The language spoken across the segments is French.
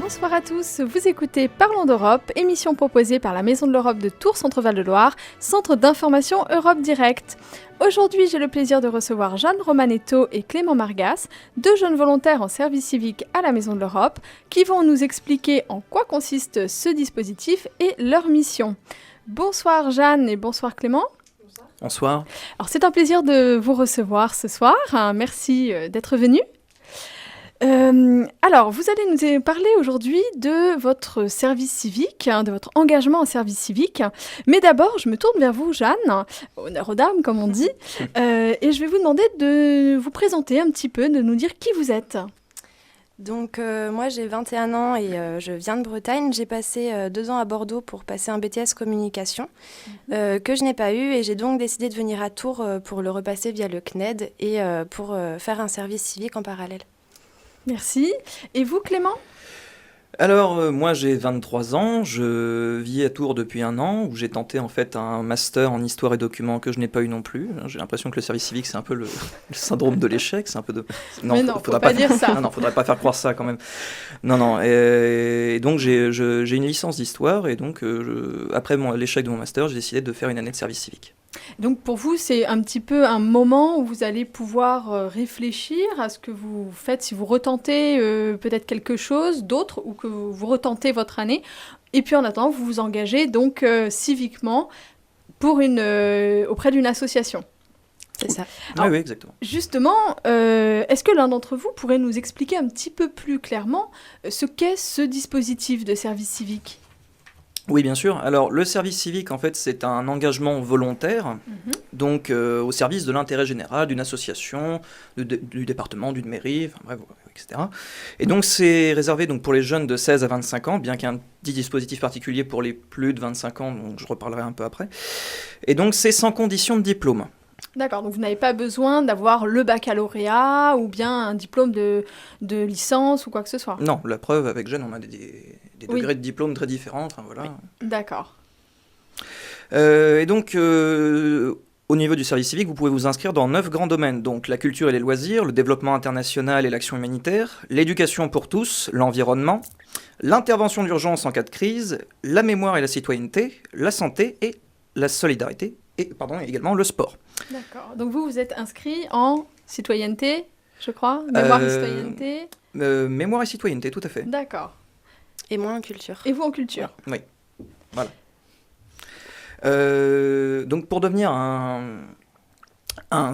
Bonsoir à tous, vous écoutez Parlons d'Europe, émission proposée par la Maison de l'Europe de Tours Centre-Val de Loire, centre d'information Europe Direct. Aujourd'hui, j'ai le plaisir de recevoir Jeanne Romanetto et Clément Margas, deux jeunes volontaires en service civique à la Maison de l'Europe, qui vont nous expliquer en quoi consiste ce dispositif et leur mission. Bonsoir Jeanne et bonsoir Clément. Bonsoir. Alors c'est un plaisir de vous recevoir ce soir, merci d'être venus. Alors, vous allez nous parler aujourd'hui de votre service civique, de votre engagement en service civique. Mais d'abord, je me tourne vers vous, Jeanne, honneur aux dames, comme on dit, et je vais vous demander de vous présenter un petit peu, de nous dire qui vous êtes. Donc, moi, j'ai 21 ans et je viens de Bretagne. J'ai passé 2 ans à Bordeaux pour passer un BTS communication que je n'ai pas eu. Et j'ai donc décidé de venir à Tours pour le repasser via le CNED et pour faire un service civique en parallèle. Merci. Et vous, Clément ? Alors, moi j'ai 23 ans, je vis à Tours depuis 1 an, où j'ai tenté en fait un master en histoire et documents que je n'ai pas eu non plus. J'ai l'impression que le service civique c'est un peu le syndrome de l'échec, c'est un peu de... Mais non, faudrait pas dire ça. Non, faudrait pas faire croire ça quand même. Non, et donc j'ai une licence d'histoire, et donc après l'échec de mon master, j'ai décidé de faire une année de service civique. Donc pour vous, c'est un petit peu un moment où vous allez pouvoir réfléchir à ce que vous faites, si vous retentez peut-être quelque chose d'autre ou que vous retentez votre année. Et puis en attendant, vous vous engagez donc civiquement pour auprès d'une association. C'est ça. Alors, oui, exactement. Justement, est-ce que l'un d'entre vous pourrait nous expliquer un petit peu plus clairement ce qu'est ce dispositif de service civique ? Oui, bien sûr. Alors, le service civique, en fait, c'est un engagement volontaire, donc au service de l'intérêt général, d'une association, du département, d'une mairie, enfin bref, etc. Et donc, c'est réservé donc, pour les jeunes de 16 à 25 ans, bien qu'il y ait un petit dispositif particulier pour les plus de 25 ans, dont je reparlerai un peu après. Et donc, c'est sans condition de diplôme. D'accord, donc vous n'avez pas besoin d'avoir le baccalauréat ou bien un diplôme de licence ou quoi que ce soit. Non, la preuve, avec Jeanne, on a des degrés de diplôme très différents, enfin voilà. Oui. D'accord. Et donc, au niveau du service civique, vous pouvez vous inscrire dans 9 grands domaines, donc la culture et les loisirs, le développement international et l'action humanitaire, l'éducation pour tous, l'environnement, l'intervention d'urgence en cas de crise, la mémoire et la citoyenneté, la santé et la solidarité, et également le sport. D'accord. Donc vous êtes inscrit en citoyenneté, je crois, mémoire et citoyenneté. Mémoire et citoyenneté, tout à fait. D'accord. Et moi en culture. Et vous en culture. Oui, voilà. Donc pour devenir un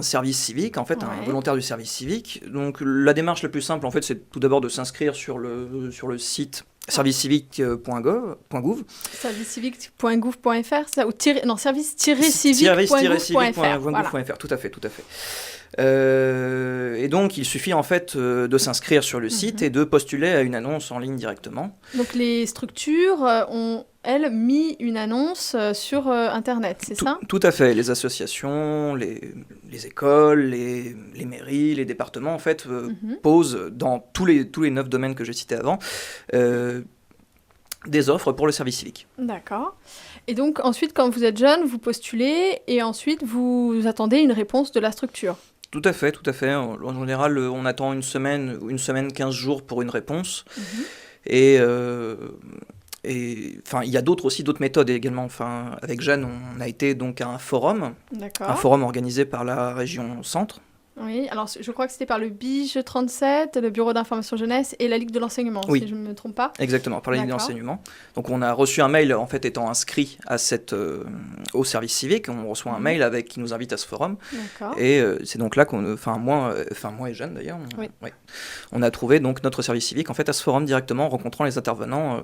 service civique, en fait, un volontaire du service civique, donc la démarche la plus simple, en fait, c'est tout d'abord de s'inscrire sur le site servicecivique.gouv. Servicecivique.gouv.fr, ça, ou service-civique.gouv.fr. Voilà. Tout à fait. Et donc, il suffit en fait de s'inscrire sur le site et de postuler à une annonce en ligne directement. Donc, les structures ont, elles, mis une annonce sur Internet, c'est ça ? Tout à fait. Les associations, les écoles, les mairies, les départements, en fait, posent dans tous les 9 domaines que j'ai cités avant des offres pour le service civique. D'accord. Et donc, ensuite, quand vous êtes jeune, vous postulez et ensuite, vous attendez une réponse de la structure. Tout à fait. En général, on attend une semaine, 15 jours pour une réponse. Et enfin, il y a d'autres méthodes également. Enfin, avec Jeanne, on a été donc à un forum organisé par la région Centre. Oui, alors je crois que c'était par le BIGE 37, le Bureau d'information jeunesse et la Ligue de l'enseignement, si je ne me trompe pas. Exactement, par la Ligue de l'enseignement. Donc on a reçu un mail, en fait, étant inscrit à au service civique. On reçoit un mail qui nous invite à ce forum. D'accord. Et c'est donc là moi et Jeanne d'ailleurs, on a trouvé donc notre service civique en fait à ce forum directement, en rencontrant les intervenants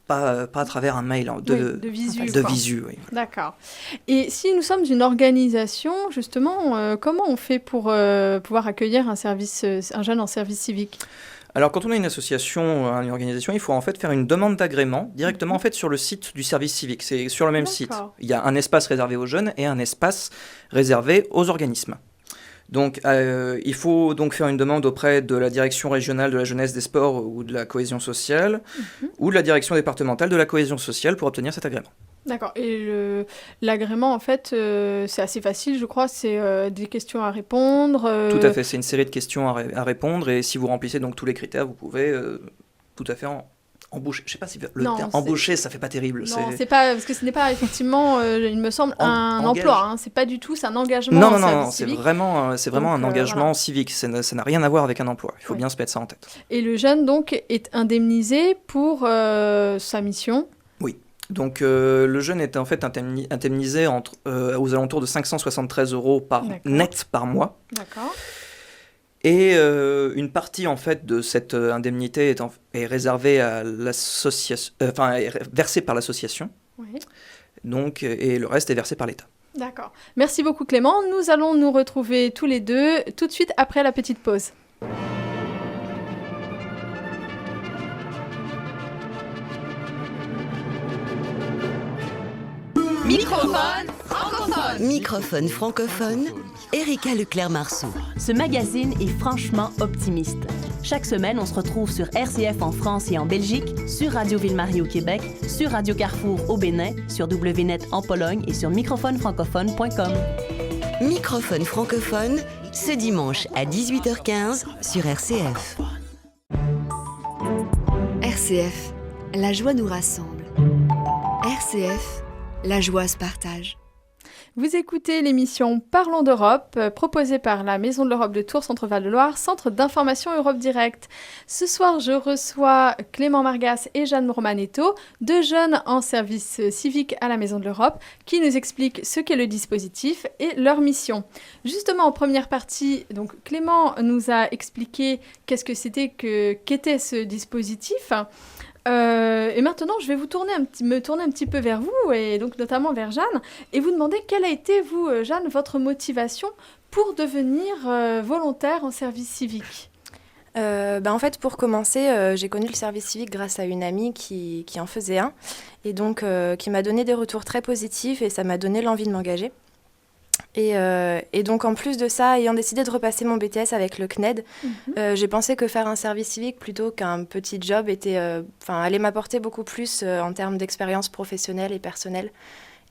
pas à travers un mail de visu. De visu, oui. D'accord. Et si nous sommes une organisation, justement, comment on fait pour pouvoir accueillir un jeune en service civique ? Alors, quand on est une association, une organisation, il faut en fait faire une demande d'agrément directement en fait sur le site du service civique. C'est sur le même site. Il y a un espace réservé aux jeunes et un espace réservé aux organismes. Donc, il faut donc faire une demande auprès de la direction régionale de la jeunesse, des sports ou de la cohésion sociale, ou de la direction départementale de la cohésion sociale pour obtenir cet agrément. D'accord. Et l'agrément, en fait, c'est assez facile, je crois. C'est des questions à répondre. Tout à fait. C'est une série de questions à répondre. Et si vous remplissez donc tous les critères, vous pouvez tout à fait embauché. Je sais pas si le terme embauché, ça fait pas terrible. Non, c'est pas parce que ce n'est pas effectivement, il me semble, un emploi. Hein. C'est pas du tout, c'est un engagement. Non, c'est vraiment un engagement civique. Ça n'a rien à voir avec un emploi. Il faut bien se mettre ça en tête. Et le jeune donc est indemnisé pour sa mission. Oui. Donc le jeune est en fait indemnisé aux alentours de 573 € net par mois. D'accord. Et une partie en fait de cette indemnité est réservée à l'association, versée par l'association. Oui. Donc, et le reste est versé par l'État. D'accord. Merci beaucoup Clément. Nous allons nous retrouver tous les deux tout de suite après la petite pause. Microphone francophone, Erika Leclerc-Marceau. Ce magazine est franchement optimiste. Chaque semaine, on se retrouve sur RCF en France et en Belgique, sur Radio Ville-Marie au Québec, sur Radio Carrefour au Bénin, sur WNet en Pologne et sur microphoneFrancophone.com. Microphone francophone, ce dimanche à 18h15 sur RCF. RCF, la joie nous rassemble. RCF, la joie se partage. Vous écoutez l'émission Parlons d'Europe, proposée par la Maison de l'Europe de Tours Centre-Val de Loire, centre d'information Europe Direct. Ce soir, je reçois Clément Margas et Jeanne Romanetto, deux jeunes en service civique à la Maison de l'Europe, qui nous expliquent ce qu'est le dispositif et leur mission. Justement, en première partie, donc, Clément nous a expliqué qu'était ce dispositif. Et maintenant, je vais me tourner un petit peu vers vous, et donc notamment vers Jeanne, et vous demander quelle a été, vous, Jeanne, votre motivation pour devenir volontaire en service civique. En fait, pour commencer, j'ai connu le service civique grâce à une amie qui en faisait un, et donc qui m'a donné des retours très positifs, et ça m'a donné l'envie de m'engager. Et donc, en plus de ça, ayant décidé de repasser mon BTS avec le CNED, j'ai pensé que faire un service civique plutôt qu'un petit job allait m'apporter beaucoup plus en termes d'expérience professionnelle et personnelle.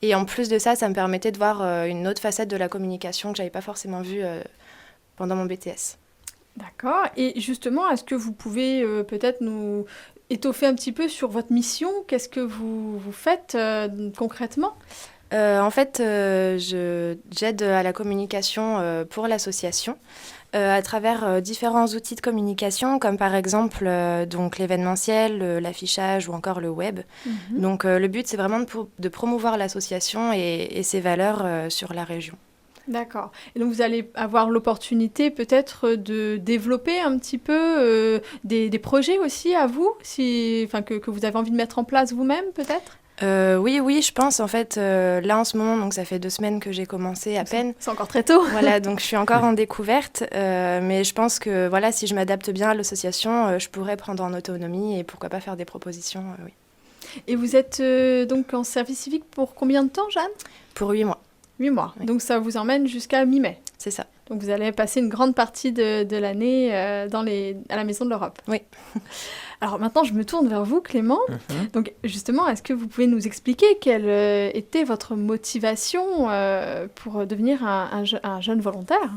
Et en plus de ça, ça me permettait de voir une autre facette de la communication que je n'avais pas forcément vue pendant mon BTS. D'accord. Et justement, est-ce que vous pouvez peut-être nous étoffer un petit peu sur votre mission ? Qu'est-ce que vous faites concrètement ? En fait, j'aide à la communication pour l'association à travers différents outils de communication, comme par exemple donc l'événementiel, l'affichage ou encore le web. Donc le but, c'est vraiment de promouvoir l'association et ses valeurs sur la région. D'accord. Et donc vous allez avoir l'opportunité peut-être de développer un petit peu des projets aussi à vous, que vous avez envie de mettre en place vous-même peut-être ? Oui, je pense. En fait, là, en ce moment, donc ça fait 2 semaines que j'ai commencé à peine. C'est encore très tôt. Voilà, donc je suis encore en découverte. Mais je pense que, voilà, si je m'adapte bien à l'association, je pourrais prendre en autonomie et pourquoi pas faire des propositions, oui. Et vous êtes donc en service civique pour combien de temps, Jeanne ? Pour 8 mois. 8 mois. Oui. Donc ça vous emmène jusqu'à mi-mai. C'est ça. Donc vous allez passer une grande partie de l'année à la Maison de l'Europe. Oui. Alors maintenant, je me tourne vers vous, Clément. Donc justement, est-ce que vous pouvez nous expliquer quelle était votre motivation pour devenir un jeune volontaire ?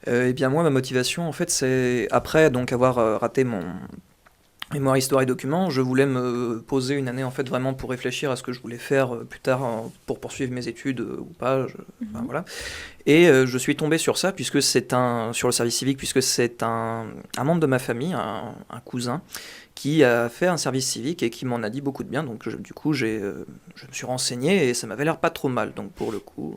Eh bien moi, ma motivation, en fait, c'est après donc avoir raté mon mémoire, histoire et documents, je voulais me poser une année en fait vraiment pour réfléchir à ce que je voulais faire plus tard pour poursuivre mes études ou pas. Voilà. Et je suis tombé sur ça sur le service civique puisque c'est un membre de ma famille, un cousin, qui a fait un service civique et qui m'en a dit beaucoup de bien. Donc je me suis renseigné et ça m'avait l'air pas trop mal. Donc pour le coup.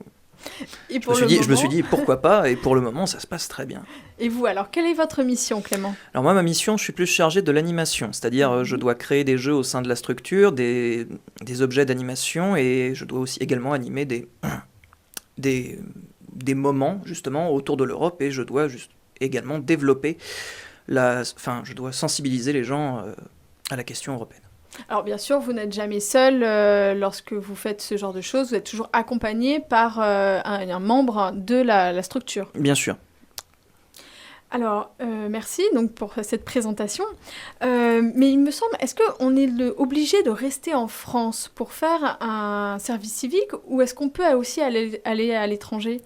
Je me suis dit pourquoi pas, et pour le moment ça se passe très bien. Et vous alors, quelle est votre mission, Clément ? Alors moi, ma mission, je suis plus chargé de l'animation, c'est-à-dire je dois créer des jeux au sein de la structure, des objets d'animation, et je dois aussi également animer des moments justement autour de l'Europe, et je dois également développer je dois sensibiliser les gens à la question européenne. Alors bien sûr, vous n'êtes jamais seul lorsque vous faites ce genre de choses, vous êtes toujours accompagné par un membre de la structure. Bien sûr. Alors, merci donc pour cette présentation. Mais il me semble, est-ce qu'on est obligé de rester en France pour faire un service civique, ou est-ce qu'on peut aussi aller à l'étranger ?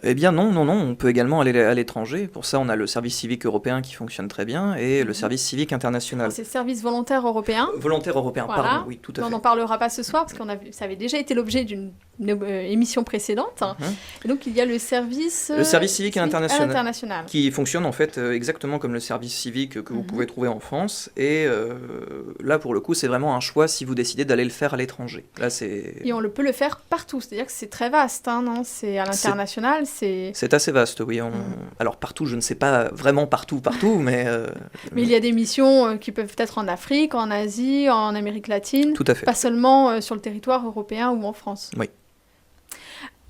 Eh bien non, on peut également aller à l'étranger. Pour ça, on a le service civique européen qui fonctionne très bien et le service civique international. C'est service volontaire européen. Volontaire européen, Voilà. pardon, oui, tout à fait. On n'en parlera pas ce soir parce que ça avait déjà été l'objet d'une émission précédente. Et donc il y a le service civique à l'international qui fonctionne en fait exactement comme le service civique que vous pouvez trouver en France. Et là, pour le coup, c'est vraiment un choix si vous décidez d'aller le faire à l'étranger. Là, Et on peut le faire partout, c'est-à-dire que c'est très vaste, non ? C'est à l'international, c'est assez vaste, oui. Alors partout, je ne sais pas vraiment partout, mais... Mais il y a des missions qui peuvent être en Afrique, en Asie, en Amérique latine. Tout à fait. Pas seulement sur le territoire européen ou en France. Oui.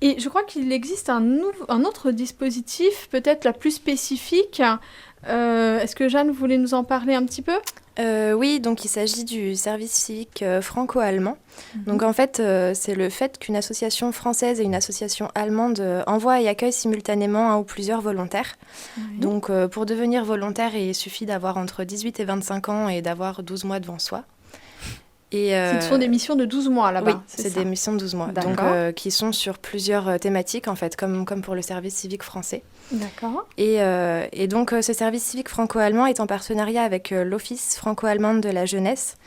Et je crois qu'il existe un autre dispositif, peut-être la plus spécifique. Est-ce que Jeanne voulait nous en parler un petit peu ? Oui, donc il s'agit du service civique franco-allemand. Donc en fait, c'est le fait qu'une association française et une association allemande envoient et accueillent simultanément un ou plusieurs volontaires. Donc pour devenir volontaire, il suffit d'avoir entre 18 et 25 ans et d'avoir 12 mois devant soi. Et ce sont des missions de 12 mois là-bas. Oui, c'est des missions de 12 mois, donc, qui sont sur plusieurs thématiques, en fait, comme pour le service civique français. D'accord. Et donc, ce service civique franco-allemand est en partenariat avec l'Office franco-allemand de la jeunesse,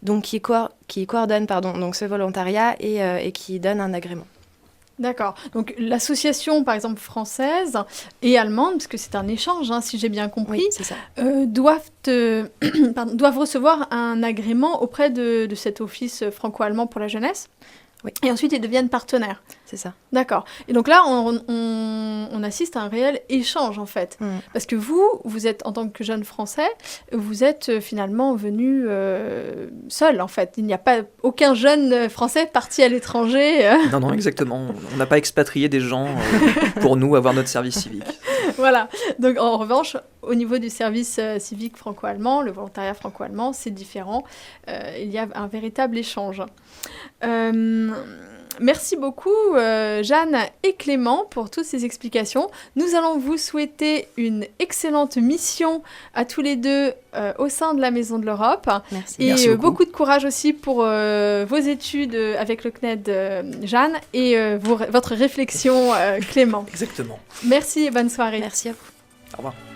donc qui coordonne donc, ce volontariat et qui donne un agrément. D'accord. Donc l'association, par exemple, française et allemande, parce que c'est un échange, si j'ai bien compris, oui, c'est ça. doivent recevoir un agrément auprès de cet office franco-allemand pour la jeunesse. Oui. Et ensuite, ils deviennent partenaires. C'est ça. D'accord. Et donc là, on assiste à un réel échange, en fait. Parce que vous êtes, en tant que jeune Français, vous êtes finalement venu seul, en fait. Il n'y a pas aucun jeune Français parti à l'étranger. Non, exactement. On n'a pas expatrié des gens pour nous avoir notre service civique. Voilà. Donc, en revanche, au niveau du service civique franco-allemand, le volontariat franco-allemand, c'est différent. Il y a un véritable échange. Merci beaucoup Jeanne et Clément pour toutes ces explications. Nous allons vous souhaiter une excellente mission à tous les deux au sein de la Maison de l'Europe. Merci. Et Merci beaucoup de courage aussi pour vos études avec le CNED Jeanne et votre réflexion Clément. Exactement. Merci et bonne soirée. Merci à vous. Au revoir.